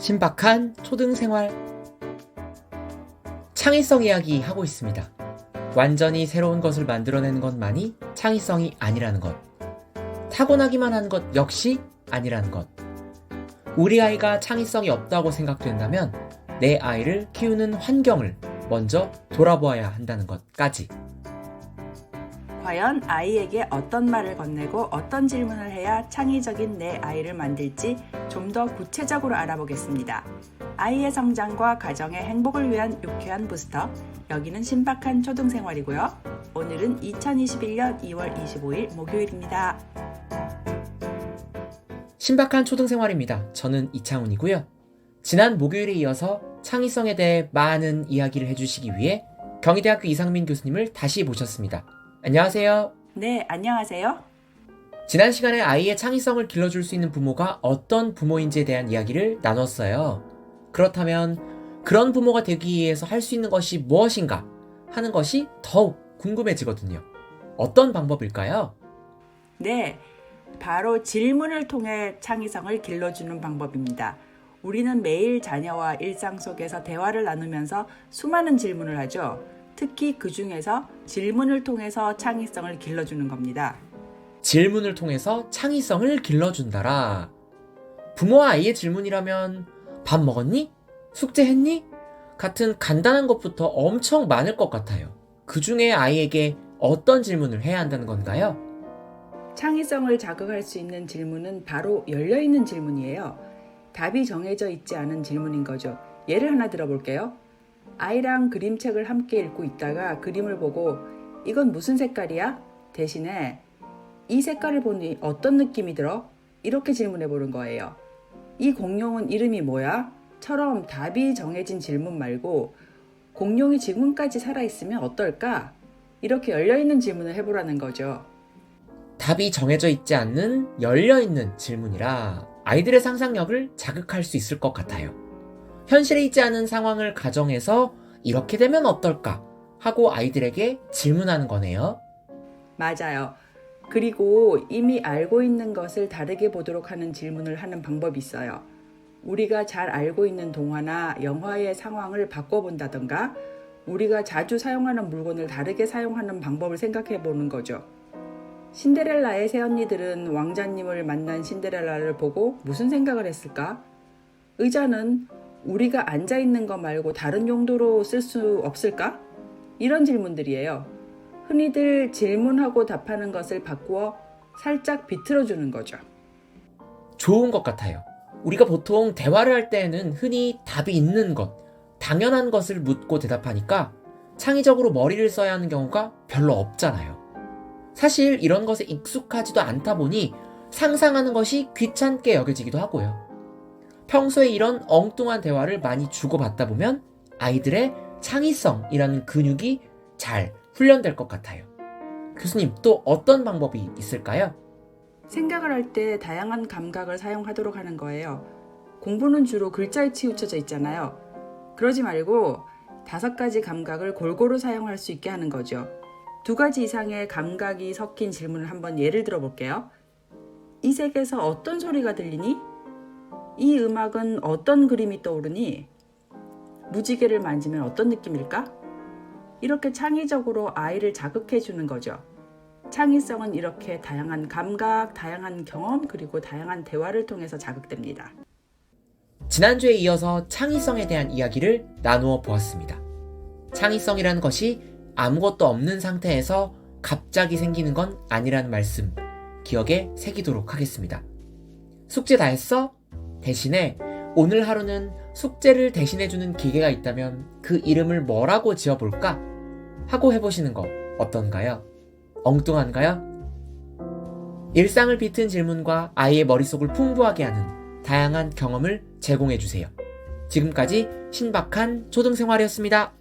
신박한 초등생활 창의성 이야기 하고 있습니다. 완전히 새로운 것을 만들어내는 것만이 창의성이 아니라는 것. 타고나기만 한 것 역시 아니라는 것. 우리 아이가 창의성이 없다고 생각된다면 내 아이를 키우는 환경을 먼저 돌아보아야 한다는 것까지. 과연 아이에게 어떤 말을 건네고 어떤 질문을 해야 창의적인 내 아이를 만들지 좀 더 구체적으로 알아보겠습니다. 아이의 성장과 가정의 행복을 위한 유쾌한 부스터. 여기는 신박한 초등생활이고요. 오늘은 2021년 2월 25일 목요일입니다. 신박한 초등생활입니다. 저는 이창훈이고요. 지난 목요일에 이어서 창의성에 대해 많은 이야기를 해주시기 위해 경희대학교 이상민 교수님을 다시 모셨습니다. 안녕하세요. 네, 안녕하세요. 지난 시간에 아이의 창의성을 길러줄 수 있는 부모가 어떤 부모인지에 대한 이야기를 나눴어요. 그렇다면 그런 부모가 되기 위해서 할 수 있는 것이 무엇인가 하는 것이 더욱 궁금해지거든요. 어떤 방법일까요? 네, 바로 질문을 통해 창의성을 길러주는 방법입니다. 우리는 매일 자녀와 일상 속에서 대화를 나누면서 수많은 질문을 하죠. 특히 그 중에서 질문을 통해서 창의성을 길러주는 겁니다. 질문을 통해서 창의성을 길러준다라. 부모와 아이의 질문이라면 밥 먹었니? 숙제했니? 같은 간단한 것부터 엄청 많을 것 같아요. 그 중에 아이에게 어떤 질문을 해야 한다는 건가요? 창의성을 자극할 수 있는 질문은 바로 열려있는 질문이에요. 답이 정해져 있지 않은 질문인 거죠. 예를 하나 들어볼게요. 아이랑 그림책을 함께 읽고 있다가 그림을 보고 이건 무슨 색깔이야? 대신에 이 색깔을 보니 어떤 느낌이 들어? 이렇게 질문해 보는 거예요. 이 공룡은 이름이 뭐야? 처럼 답이 정해진 질문 말고 공룡이 지금까지 살아있으면 어떨까? 이렇게 열려있는 질문을 해보라는 거죠. 답이 정해져 있지 않는 열려있는 질문이라 아이들의 상상력을 자극할 수 있을 것 같아요. 현실에 있지 않은 상황을 가정해서 이렇게 되면 어떨까 하고 아이들에게 질문하는 거네요. 맞아요. 그리고 이미 알고 있는 것을 다르게 보도록 하는 질문을 하는 방법이 있어요. 우리가 잘 알고 있는 동화나 영화의 상황을 바꿔본다던가 우리가 자주 사용하는 물건을 다르게 사용하는 방법을 생각해 보는 거죠. 신데렐라의 새언니들은 왕자님을 만난 신데렐라를 보고 무슨 생각을 했을까? 의자는 우리가 앉아있는 거 말고 다른 용도로 쓸 수 없을까? 이런 질문들이에요. 흔히들 질문하고 답하는 것을 바꾸어 살짝 비틀어주는 거죠. 좋은 것 같아요. 우리가 보통 대화를 할 때에는 흔히 답이 있는 것, 당연한 것을 묻고 대답하니까 창의적으로 머리를 써야 하는 경우가 별로 없잖아요. 사실 이런 것에 익숙하지도 않다 보니 상상하는 것이 귀찮게 여겨지기도 하고요. 평소에 이런 엉뚱한 대화를 많이 주고받다 보면 아이들의 창의성이라는 근육이 잘 훈련될 것 같아요. 교수님, 또 어떤 방법이 있을까요? 생각을 할 때 다양한 감각을 사용하도록 하는 거예요. 공부는 주로 글자에 치우쳐져 있잖아요. 그러지 말고 5가지 감각을 골고루 사용할 수 있게 하는 거죠. 2가지 이상의 감각이 섞인 질문을 한번 예를 들어 볼게요. 이 색에서 어떤 소리가 들리니? 이 음악은 어떤 그림이 떠오르니? 무지개를 만지면 어떤 느낌일까? 이렇게 창의적으로 아이를 자극해 주는 거죠. 창의성은 이렇게 다양한 감각, 다양한 경험, 그리고 다양한 대화를 통해서 자극됩니다. 지난주에 이어서 창의성에 대한 이야기를 나누어 보았습니다. 창의성이라는 것이 아무것도 없는 상태에서 갑자기 생기는 건 아니라는 말씀 기억에 새기도록 하겠습니다. 숙제 다 했어? 대신에 오늘 하루는 숙제를 대신해주는 기계가 있다면 그 이름을 뭐라고 지어볼까? 하고 해보시는 거 어떤가요? 엉뚱한가요? 일상을 비튼 질문과 아이의 머릿속을 풍부하게 하는 다양한 경험을 제공해주세요. 지금까지 신박한 초등생활이었습니다.